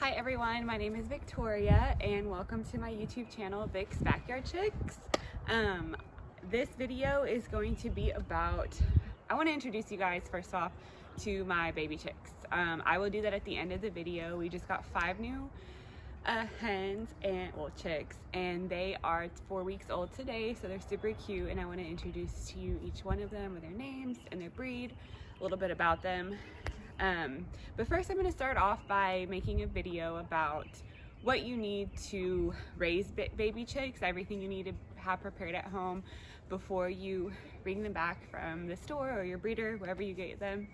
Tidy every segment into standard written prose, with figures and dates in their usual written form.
Hi everyone, my name is Victoria and welcome to my YouTube channel, Vic's Backyard Chicks. This video is going to be about, I want to introduce you guys first off to my baby chicks. I will do that at the end of the video. We just got 5 new hens and, well, chicks, and they are 4 weeks old today, so they're super cute, and I want to introduce to you each one of them with their names and their breed, a little bit about them. But first I'm going to start off by making a video about what you need to raise baby chicks, everything you need to have prepared at home before you bring them back from the store or your breeder, wherever you get them.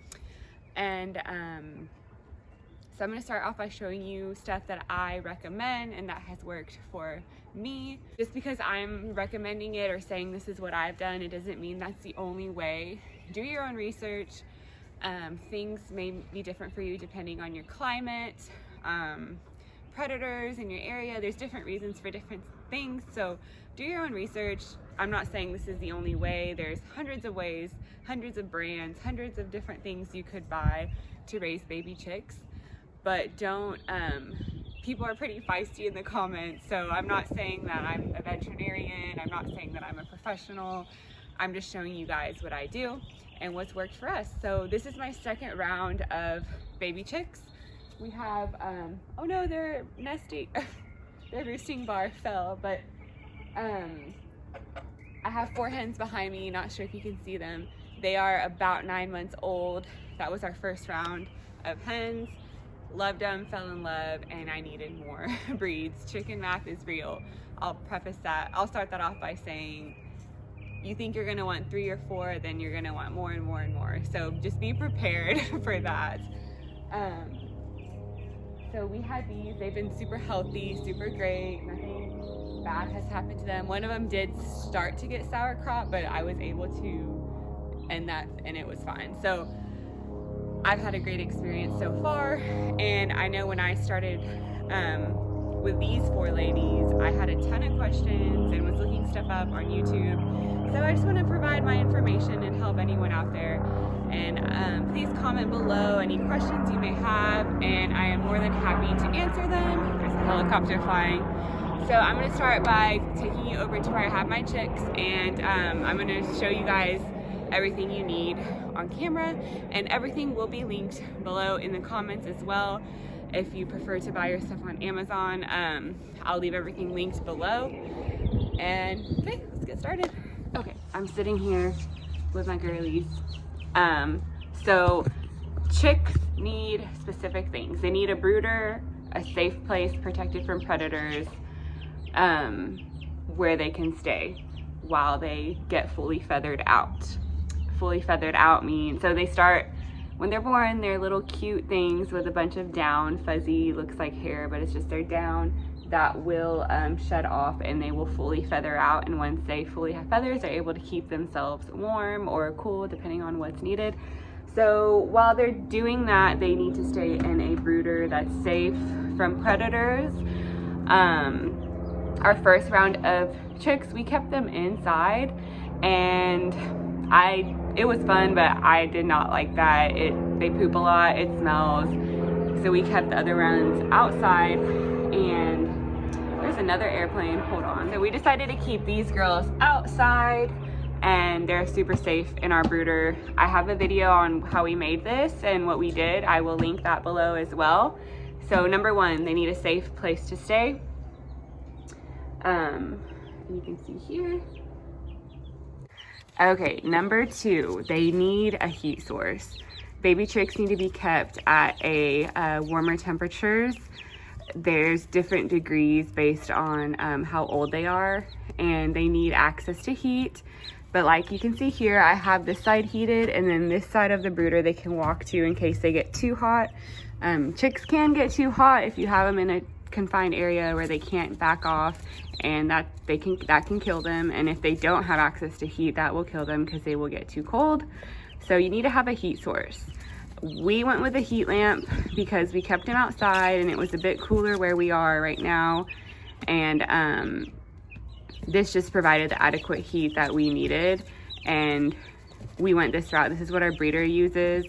And so I'm going to start off by showing you stuff that I recommend and that has worked for me. Just because I'm recommending it or saying this is what I've done, it doesn't mean that's the only way. Do your own research. Things may be different for you depending on your climate, predators in your area. There's different reasons for different things, so do your own research. I'm not saying this is the only way. There's hundreds of ways, hundreds of brands, hundreds of different things you could buy to raise baby chicks, but don't, people are pretty feisty in the comments, so I'm not saying that I'm a veterinarian, I'm not saying that I'm a professional. I'm just showing you guys what I do and what's worked for us. So this is my second round of baby chicks. We have, oh no, they're nesting. Their roosting bar fell, but I have 4 hens behind me, not sure if you can see them. They are about 9 months old. That was our first round of hens. Loved them, fell in love, and I needed more breeds. Chicken math is real. I'll preface that. I'll start that off by saying, you think you're gonna want 3 or 4, then you're gonna want more and more and more. So just be prepared for that. So we had these, they've been super healthy, super great, nothing bad has happened to them. One of them did start to get sauerkraut, but I was able to end that and it was fine. So I've had a great experience so far, and I know when I started with these 4 ladies, I had a ton of questions and was looking stuff up on YouTube. So I just want to provide my information and help anyone out there. And please comment below any questions you may have, and I am more than happy to answer them. There's a helicopter flying. So I'm going to start by taking you over to where I have my chicks, and I'm going to show you guys everything you need on camera, and everything will be linked below in the comments as well. If you prefer to buy your stuff on Amazon, I'll leave everything linked below. And okay, let's get started. Okay, I'm sitting here with my girlies. So chicks need specific things. They need a brooder, a safe place protected from predators, where they can stay while they get fully feathered out. Fully feathered out means, so they start, when they're born, they're little cute things with a bunch of down, fuzzy, looks like hair, but it's just their down that will shed off, and they will fully feather out. And once they fully have feathers, they're able to keep themselves warm or cool depending on what's needed. So while they're doing that, they need to stay in a brooder that's safe from predators. Our first round of chicks, we kept them inside, and it was fun, but I did not like that. They poop a lot, it smells. So we kept the other rounds outside, and there's another airplane, hold on. So we decided to keep these girls outside, and they're super safe in our brooder. I have a video on how we made this and what we did. I will link that below as well. So number 1, they need a safe place to stay. You can see here. Okay, number 2, they need a heat source. Baby chicks need to be kept at a warmer temperatures. There's different degrees based on how old they are, and they need access to heat. But like you can see here, I have this side heated, and then this side of the brooder they can walk to in case they get too hot. Chicks can get too hot if you have them in a confined area where they can't back off, and that can kill them. And if they don't have access to heat, that will kill them because they will get too cold. So you need to have a heat source. We went with a heat lamp because we kept them outside and it was a bit cooler where we are right now, and this just provided the adequate heat that we needed, and we went this route. This is what our breeder uses,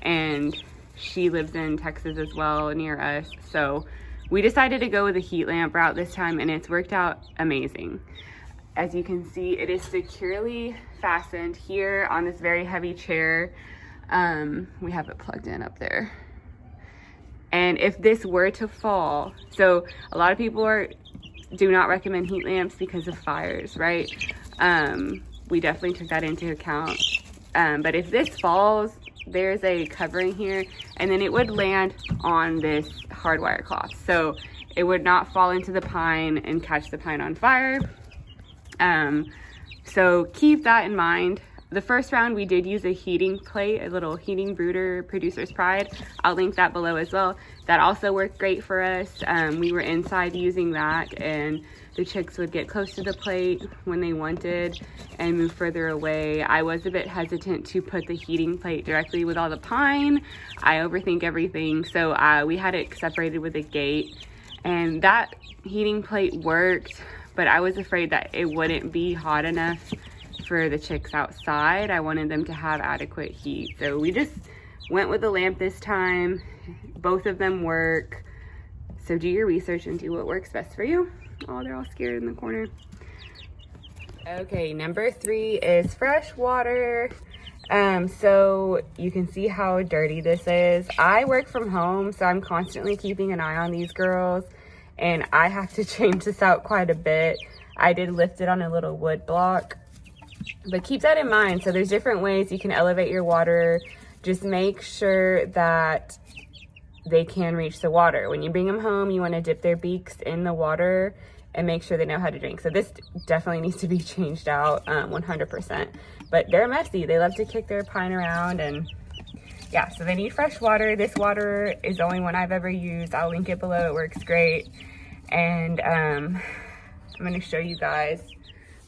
and She lives in Texas as well, near us. So we decided to go with the heat lamp route this time, and it's worked out amazing. As you can see, it is securely fastened here on this very heavy chair. We have it plugged in up there. And if this were to fall, so a lot of people do not recommend heat lamps because of fires, right? We definitely took that into account. But if this falls, there's a covering here, and then it would land on this hardwire cloth. So it would not fall into the pine and catch the pine on fire. So keep that in mind. The first round we did use a heating plate, a little heating brooder, Producer's Pride. I'll link that below as well. That also worked great for us. We were inside using that, and the chicks would get close to the plate when they wanted and move further away. I was a bit hesitant to put the heating plate directly with all the pine. I overthink everything, so we had it separated with a gate, and that heating plate worked, but I was afraid that it wouldn't be hot enough for the chicks outside. I wanted them to have adequate heat. So we just went with the lamp this time. Both of them work. So do your research and do what works best for you. Oh, they're all scared in the corner. Okay, number 3 is fresh water. So you can see how dirty this is. I work from home, so I'm constantly keeping an eye on these girls, and I have to change this out quite a bit. I did lift it on a little wood block. But keep that in mind. So there's different ways you can elevate your water. Just make sure that they can reach the water. When you bring them home, you want to dip their beaks in the water and make sure they know how to drink. So this definitely needs to be changed out 100%. But they're messy. They love to kick their pine around, and yeah, so they need fresh water. This water is the only one I've ever used. I'll link it below. It works great. And I'm going to show you guys.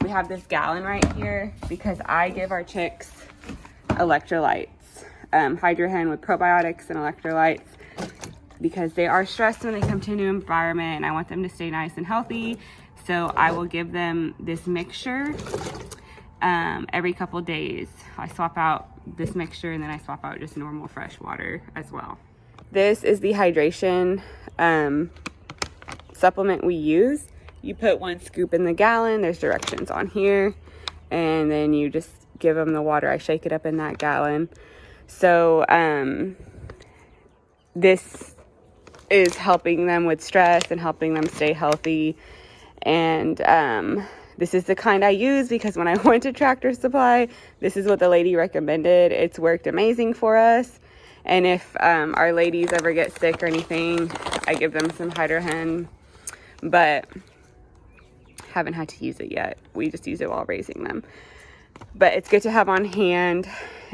We have this gallon right here because I give our chicks electrolytes, Hydro Hen with probiotics and electrolytes, because they are stressed when they come to a new environment, and I want them to stay nice and healthy. So I will give them this mixture every couple days. I swap out this mixture, and then I swap out just normal fresh water as well. This is the hydration supplement we use. You put 1 scoop in the gallon. There's directions on here, and then you just give them the water. I shake it up in that gallon. So this is helping them with stress and helping them stay healthy. And this is the kind I use because when I went to Tractor Supply, this is what the lady recommended. It's worked amazing for us. And if our ladies ever get sick or anything, I give them some Hydro Hen, but haven't had to use it yet. We just use it while raising them. But it's good to have on hand.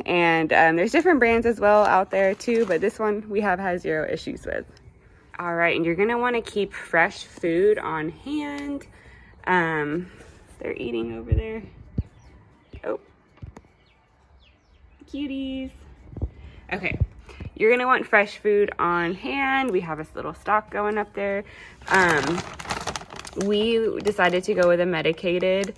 And there's different brands as well out there too, but this one we have had 0 issues with. All right, and you're gonna want to keep fresh food on hand. They're eating over there. Oh, cuties. Okay, you're gonna want fresh food on hand. We have this little stock going up there. We decided to go with a medicated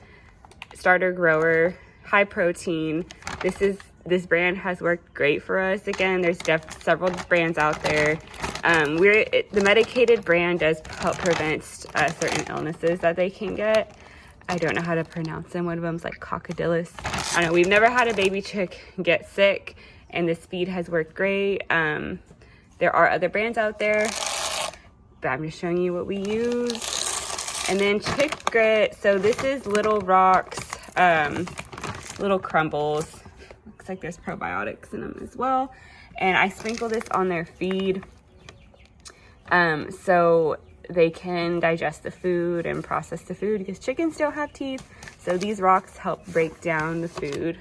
starter grower, high protein. This brand has worked great for us. Again, there's several brands out there. The medicated brand does help prevent certain illnesses that they can get. I don't know how to pronounce them. One of them's like coccodilus. I don't know. We've never had a baby chick get sick, and the speed has worked great. There are other brands out there, but I'm just showing you what we use. And then Chick Grit. So this is Little Rocks, little crumbles. Looks like there's probiotics in them as well. And I sprinkle this on their feed so they can digest the food and process the food, because chickens don't have teeth. So these rocks help break down the food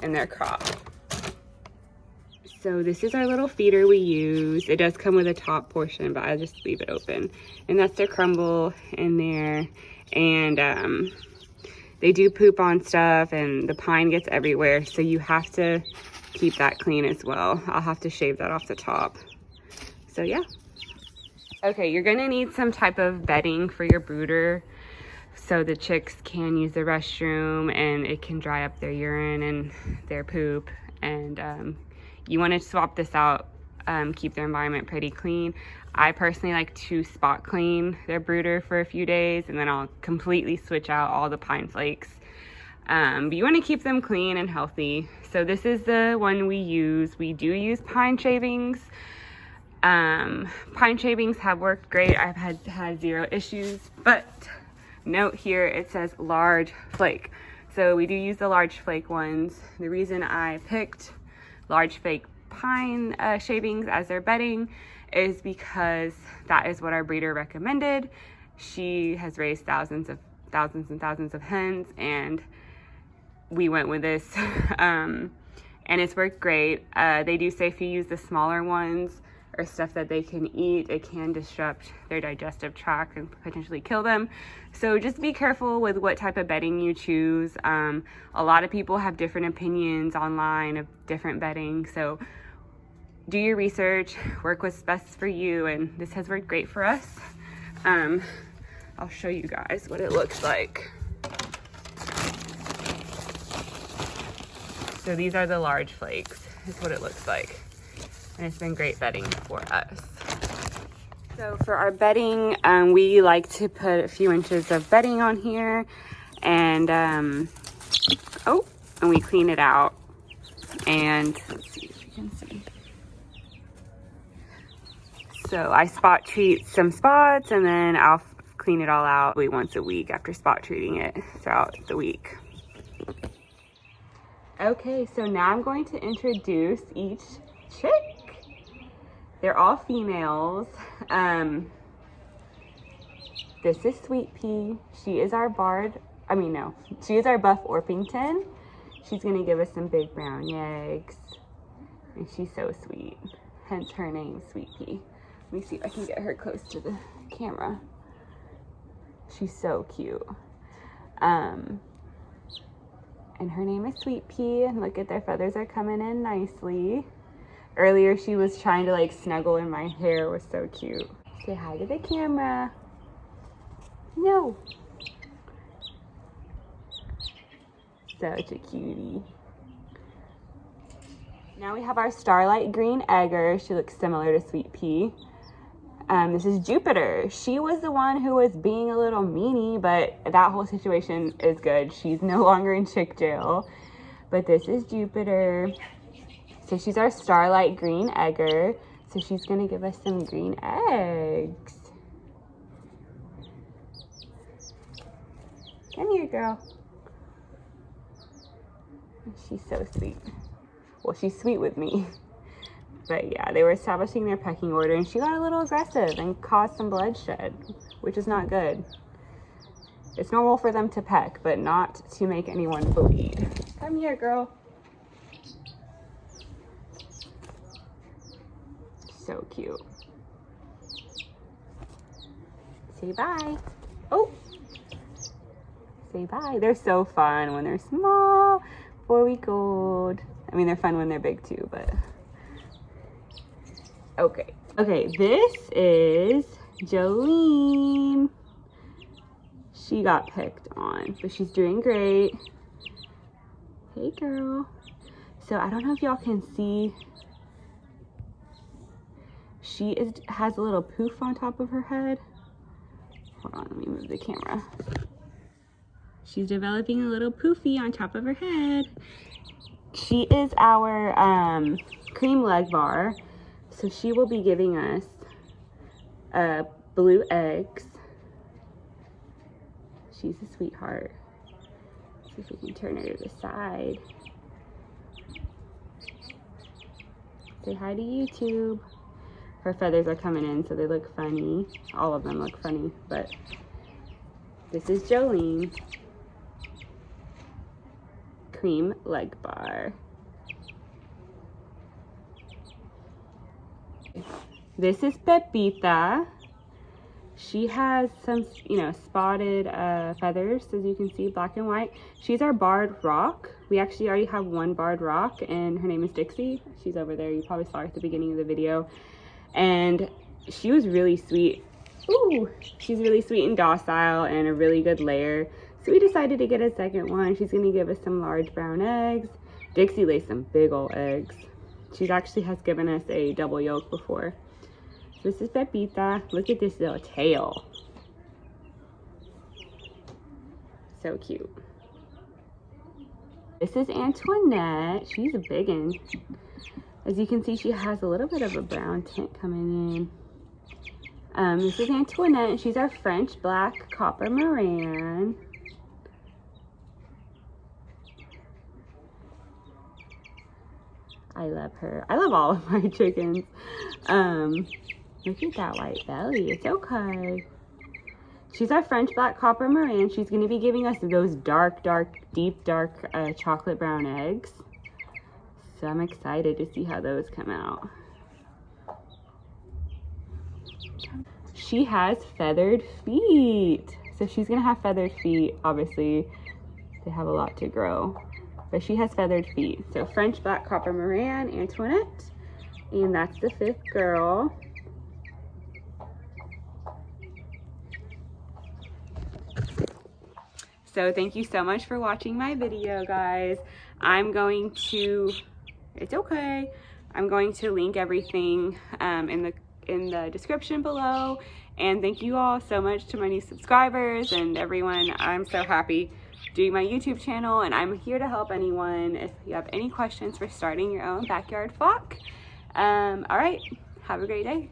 in their crop. So this is our little feeder we use. It does come with a top portion, but I just leave it open. And that's their crumble in there. And they do poop on stuff, and the pine gets everywhere. So you have to keep that clean as well. I'll have to shave that off the top. So yeah. Okay, you're gonna need some type of bedding for your brooder so the chicks can use the restroom and it can dry up their urine and their poop. And you want to swap this out, keep their environment pretty clean. I personally like to spot clean their brooder for a few days, and then I'll completely switch out all the pine flakes. But you want to keep them clean and healthy. So this is the one we use. We do use pine shavings. Pine shavings have worked great. I've had zero issues, but note here it says large flake. So we do use the large flake ones. The reason I picked large flake pine shavings as their bedding is because that is what our breeder recommended. She has raised thousands and thousands of hens, and we went with this. And it's worked great. They do say if you use the smaller ones or stuff that they can eat, it can disrupt their digestive tract and potentially kill them. So just be careful with what type of bedding you choose. A lot of people have different opinions online of different bedding, so do your research, work what's best for you, and this has worked great for us. I'll show you guys what it looks like. So these are the large flakes, is what it looks like. And it's been great bedding for us. So for our bedding, we like to put a few inches of bedding on here, and and we clean it out. And let's see if you can see. So I spot treat some spots, and then I'll clean it all out once a week after spot treating it throughout the week. Okay, so now I'm going to introduce each chick. They're all females. This is Sweet Pea. She is our she is our Buff Orpington. She's gonna give us some big brown eggs, and she's so sweet, hence her name, Sweet Pea. Let me see if I can get her close to the camera. She's so cute. And her name is Sweet Pea, and look at their feathers are coming in nicely. Earlier she was trying to like snuggle in my hair. It was so cute. Say hi to the camera. No. Such a cutie. Now we have our Starlight Green Egger. She looks similar to Sweet Pea. This is Jupiter. She was the one who was being a little meanie, but that whole situation is good. She's no longer in chick jail. But this is Jupiter. So she's our Starlight Green Egger. So she's gonna give us some green eggs. Come here, girl. She's so sweet. Well, she's sweet with me. But yeah, they were establishing their pecking order, and she got a little aggressive and caused some bloodshed, which is not good. It's normal for them to peck, but not to make anyone bleed. Come here, girl. So cute. Say bye. Oh, say bye. They're so fun when they're small, 4-week-old. I mean, they're fun when they're big too, but okay, this is Jolene. She got picked on, but she's doing great. Hey, girl. So I don't know if y'all can see. She has a little poof on top of her head. Hold on, let me move the camera. She's developing a little poofy on top of her head. She is our cream leg bar. So she will be giving us blue eggs. She's a sweetheart. See if we can turn her to the side. Say hi to YouTube. Her feathers are coming in, so they look funny. All of them look funny, but this is Jolene. Cream leg bar. This is Pepita. She has some, spotted feathers, as you can see, black and white. She's our barred rock. We actually already have one barred rock, and her name is Dixie. She's over there. You probably saw her at the beginning of the video. And she was really sweet. Ooh, she's really sweet and docile and a really good layer. So we decided to get a second one. She's gonna give us some large brown eggs. Dixie lays some big old eggs. She actually has given us a double yolk before. This is Pepita. Look at this little tail. So cute. This is Antoinette. She's a big one. As you can see, she has a little bit of a brown tint coming in. This is Antoinette, and she's our French black copper Moran. I love her. I love all of my chickens. Look at that white belly. It's okay. She's our French black copper Moran. She's going to be giving us those deep dark chocolate brown eggs. So I'm excited to see how those come out. She has feathered feet. So she's going to have feathered feet. Obviously, they have a lot to grow. But she has feathered feet. So French black copper Moran, Antoinette. And that's the 5th girl. So thank you so much for watching my video, guys. I'm going to, it's okay. I'm going to link everything in the description below. And thank you all so much to my new subscribers and everyone. I'm so happy doing my YouTube channel, and I'm here to help anyone if you have any questions for starting your own backyard flock. All right, have a great day.